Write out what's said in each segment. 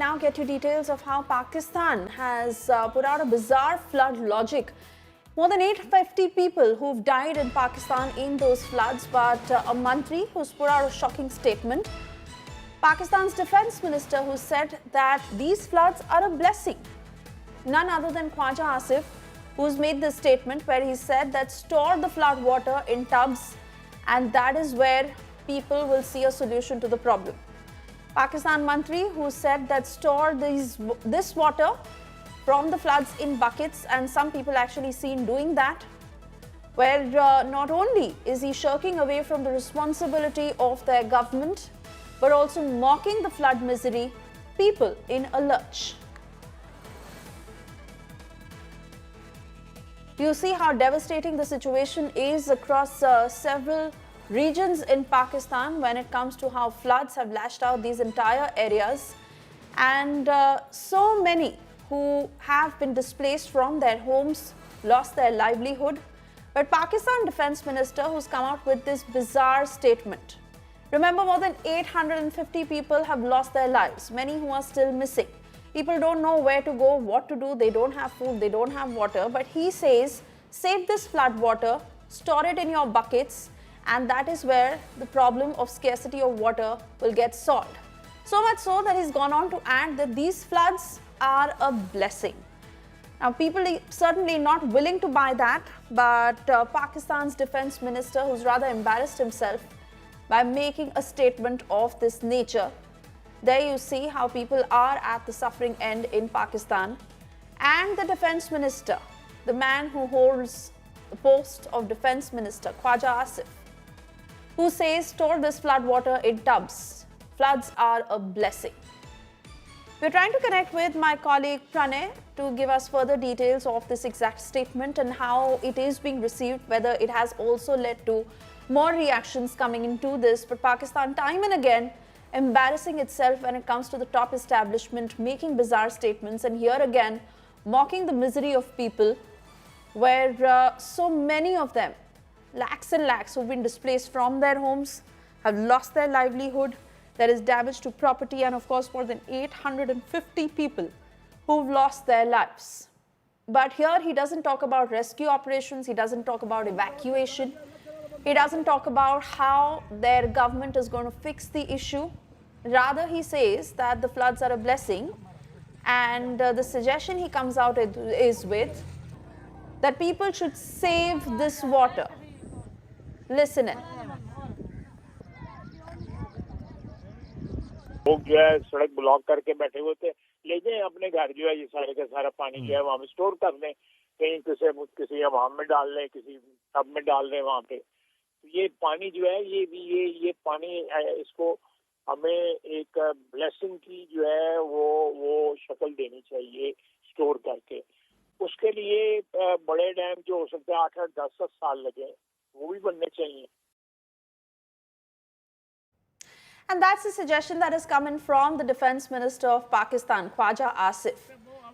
now get you details of how Pakistan has put out a bizarre flood logic. More than 850 people who've died in Pakistan in those floods, but a mantri who's put out a shocking statement. Pakistan's defense minister who said that these floods are a blessing. None other than Khawaja Asif, who's made this statement where he said that store the flood water in tubs and that is where people will see a solution to the problem. Pakistan Mantri who said that store this water from the floods in buckets, and some people actually seen doing that, where not only is he shirking away from the responsibility of their government, but also mocking the flood misery people in a lurch. You see how devastating the situation is across several regions in Pakistan when it comes to how floods have lashed out these entire areas, and so many who have been displaced from their homes, lost their livelihood. But Pakistan Defense Minister who's come out with this bizarre statement. Remember, more than 850 people have lost their lives, many who are still missing. People don't know where to go, what to do, they don't have food, they don't have water. But he says, save this flood water, store it in your buckets, and that is where the problem of scarcity of water will get solved. So much so that he's gone on to add that these floods are a blessing. Now, people are certainly not willing to buy that, but Pakistan's defense minister, who's rather embarrassed himself by making a statement of this nature. There you see how people are at the suffering end in Pakistan. And the defense minister, the man who holds the post of defense minister, Khawaja Asif, who says store this flood water in tubs. Floods are a blessing. We're trying to connect with my colleague Pranay to give us further details of this exact statement and how it is being received, whether it has also led to more reactions coming into this. But Pakistan, time and again, embarrassing itself when it comes to the top establishment, making bizarre statements, and here again, mocking the misery of people, where so many of them, lakhs and lakhs, who've been displaced from their homes, have lost their livelihood. There is damage to property, and of course more than 850 people who've lost their lives. But here he doesn't talk about rescue operations, he doesn't talk about evacuation, he doesn't talk about how their government is going to fix the issue. Rather, he says that the floods are a blessing, and the suggestion he comes out is with that people should save this water. Listen in. लोग जो है सड़क block करके बैठे हुए थे, ले जाएं अपने घर, जो है ये सारे का सारा पानी जो है वहाँ में स्टोर कर दें, कहीं किसी अवाम में डाल लें, किसी टब में डाल दें वहाँ पे। तो ये पानी जो है ये पानी इसको हमें एक ब्लेसिंग की जो है वो शक्ल देनी चाहिए स्टोर करके। उसके लिए बड़े डैम जो हो सकते हैं 8-8, 10-10 साल लगे, वो भी बनने चाहिए। And that's the suggestion that is coming from the defense minister of Pakistan, Khawaja Asif.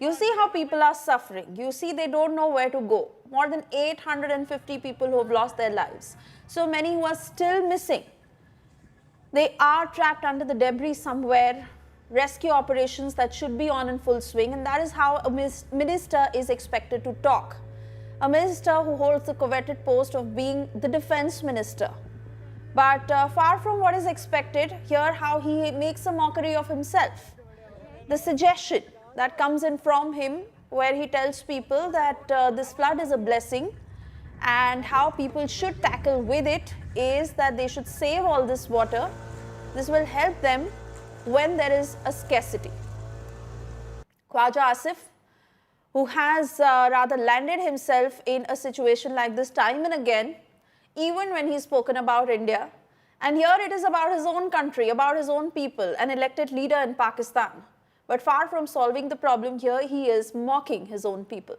You see how people are suffering. You see they don't know where to go. More than 850 people who have lost their lives. So many who are still missing. They are trapped under the debris somewhere. Rescue operations that should be on in full swing. And that is how a minister is expected to talk. A minister who holds the coveted post of being the defense minister. But far from what is expected, here how he makes a mockery of himself. The suggestion that comes in from him, where he tells people that this flood is a blessing, and how people should tackle with it is that they should save all this water. This will help them when there is a scarcity. Khawaja Asif, who has rather landed himself in a situation like this time and again, even when he's spoken about India. And here it is about his own country, about his own people, an elected leader in Pakistan. But far from solving the problem, here he is mocking his own people.